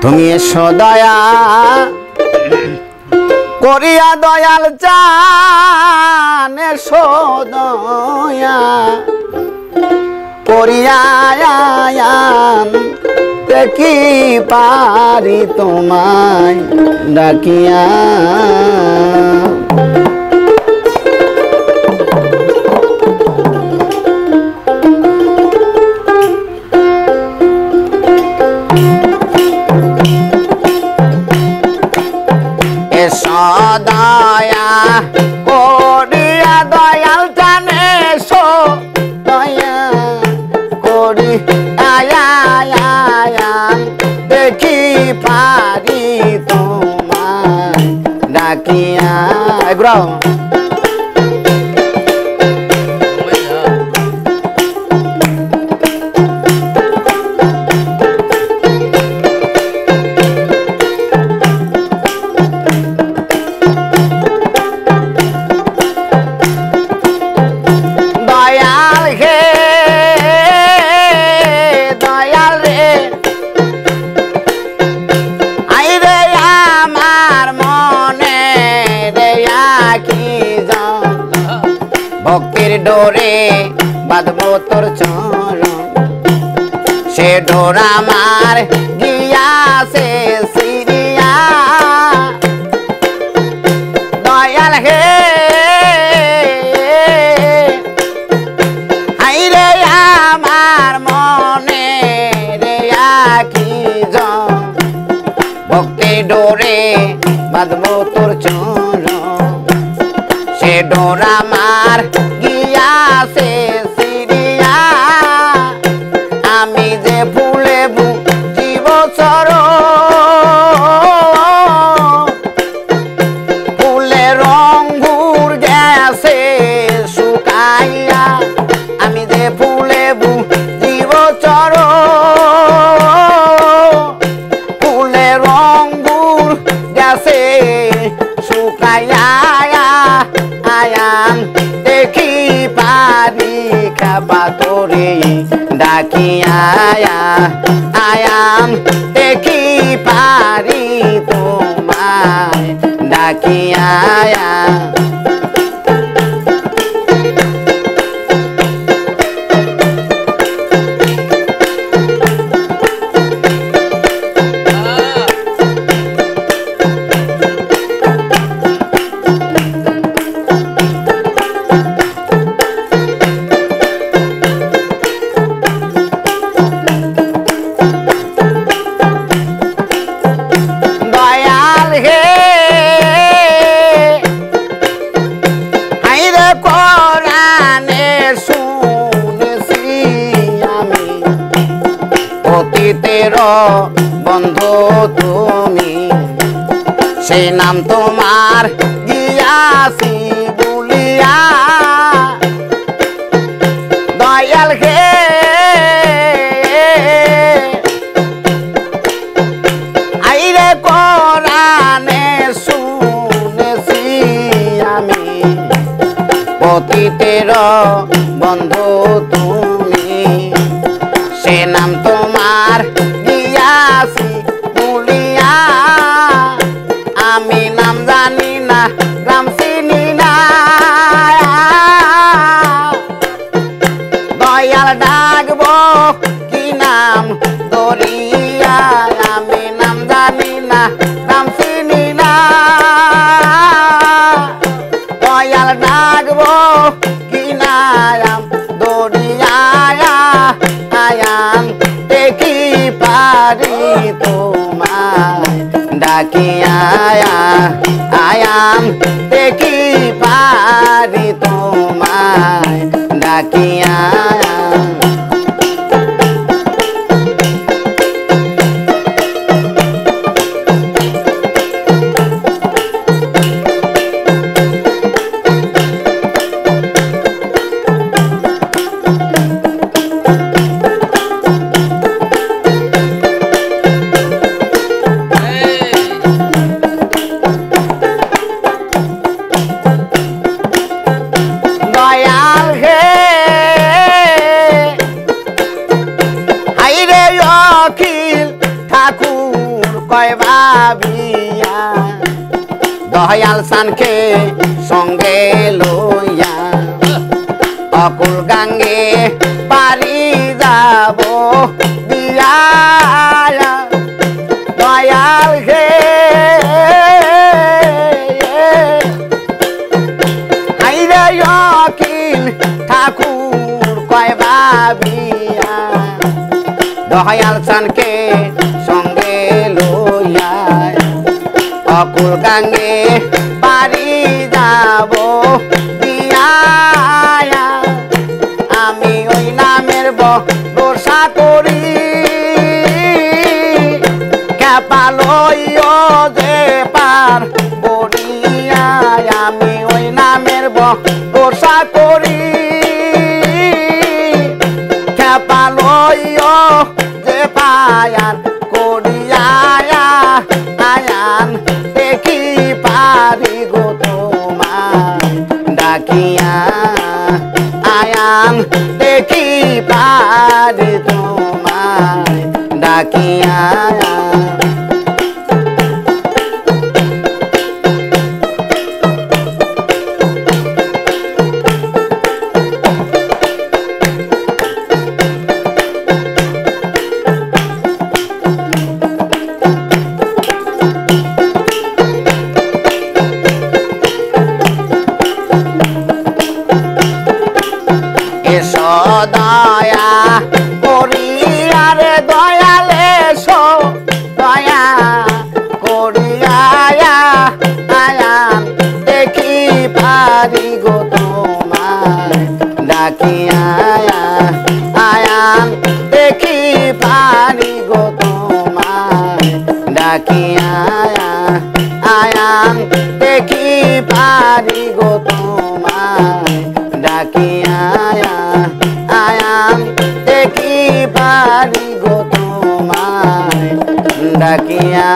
তুমি এসো দয়া করিয়া দয়াল চান, এসো দয়া করিয়া দেখি পারি তোমায় ডাকিয়া। এসো দয়া করিয়া দয়াল চান, এসো দয়া করি দেখি পারি তোমায় ডাকিয়া। এগুলো ভক্তির ডোরে বাঁধবো তোর চরণ, সে ডোর আমার গিয়াছে সিরিয়া। দয়াল হে হাইরে আমার মনে রে আখি জন, ভক্তির ডোরে বাঁধবো তোর চরণ, সে ডোর আমার গিয়াছে সিরিয়া। আমি যে ফুলে বুঝিব ফুলে রং ঘুর গেছে শুকাইয়া, আমি যে ফুলে বুঝিব ফুলে রং ঘুর গেছে শুকাইয়া। আয়াম দেখি পারি খাবা তোরে ডাকিয়া, আয়াম দেখি পারি তোমায় ডাকিয়া। বন্ধু তুমি, সেই নাম তোমার গিয়াছি বলিয়া। দয়াল হে আইরে কোরআনে শুনেছি আমি, পতিতের বন্ধু তুমি, সে নাম তোমার গিয়াছি বলিয়া। আমি নাম জানি না, গ্রাম চিনি না, দয়াল ডাকবো কি নাম ধরিয়া। আমি নাম জানি না, গ্রাম চিনি না, দয়াল ডাকবো কি নাম ধরিয়া। আয়াম দেখি পারি তোমায় ডাকিয়া, আয়াম দেখি পারি তোমায় ডাকিয়া। দয়াল হে কয় ভাবিয়া দয়াল সানকে সঙ্গে লইয়া অকুল গাঙ্গে পারি যাব দিয়া দয়াল হে আইরে অকিল ঠাকুর কয় ভাবিয়া দয়াল সানকে সঙ্গে লইয়া অকুল গাঙ্গে পারি যাব দিয়া আমি ওই নামের ভরসা করি ক্যাপা লইও যে পার করিয়া আমি ওই নামের ভরসা করি ক্যাপা লইও যে পায়ার করিয়া আয়ান দেখি পারি গো তোমার ডাকিয়া আয়ান দেখি পারি তোমার ডাকিয়া দয়া করিয়া রে দয়ালে সো দয়া করিয়া আয়ান দেখি পারি গো তোমার ডাকিয়া আয়ান দেখি পারি গো তোমার ডাকিয়া আয়ান দেখি পারি গো তোমার ডাকিয়া আয়ান দেখি পারি গো তোমায় ডাকিয়া